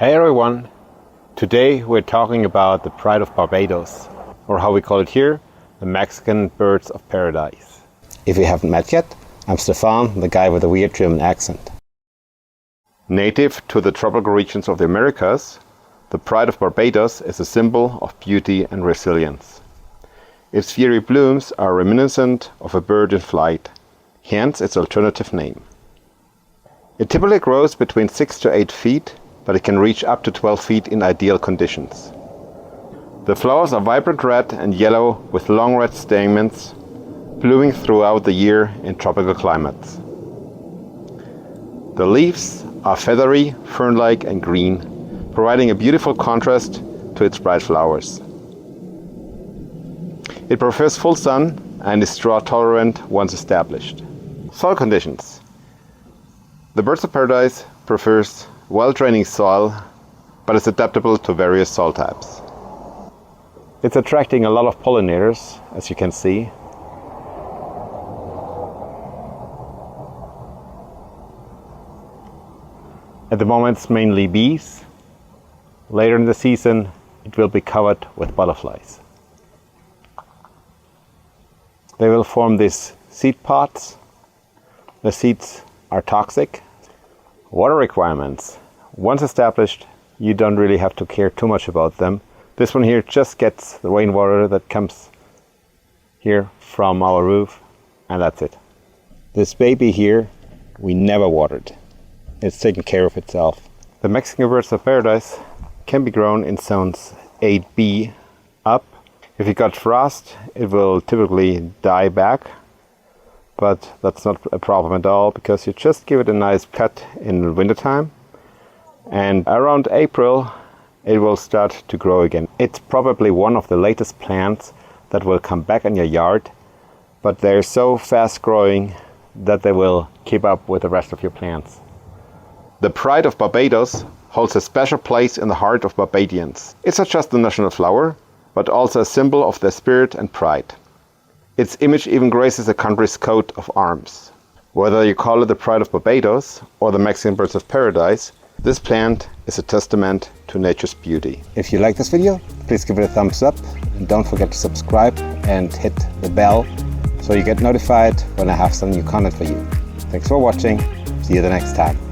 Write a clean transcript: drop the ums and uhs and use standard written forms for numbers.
Hey everyone! Today we're talking about the Pride of Barbados, or how we call it here, the Mexican birds of paradise. If you haven't met yet, I'm Stefan, the guy with the weird German accent. Native to the tropical regions of the Americas, the Pride of Barbados is a symbol of beauty and resilience. Its fiery blooms are reminiscent of a bird in flight, hence its alternative name. It typically grows between 6 to 8 feet, but it can reach up to 12 feet in ideal conditions. The flowers are vibrant red and yellow with long red stamens, blooming throughout the year in tropical climates. The leaves are feathery, fern-like and green, providing a beautiful contrast to its bright flowers. It prefers full sun and is drought tolerant once established. Soil conditions. The birds of paradise prefers well-draining soil, but is adaptable to various soil types. It's attracting a lot of pollinators, as you can see. At the moment it's mainly bees. Later in the season it will be covered with butterflies. They will form these seed pods. The seeds are toxic. Water requirements. Once established, you don't really have to care too much about them. This one here just gets the rainwater that comes here from our roof, and that's it. This baby here, we never watered. It's taking care of itself. The Mexican birds of paradise can be grown in zones 8B up. If you got frost, it will typically die back, but that's not a problem at all because you just give it a nice cut in the wintertime, and around April it will start to grow again. It's probably one of the latest plants that will come back in your yard, but they're so fast growing that they will keep up with the rest of your plants. The Pride of Barbados holds a special place in the heart of Barbadians. It's not just the national flower, but also a symbol of their spirit and pride. Its image even graces the country's coat of arms. Whether you call it the Pride of Barbados or the Mexican birds of paradise, this plant is a testament to nature's beauty. If you like this video, please give it a thumbs up and don't forget to subscribe and hit the bell so you get notified when I have some new content for you. Thanks for watching. See you the next time.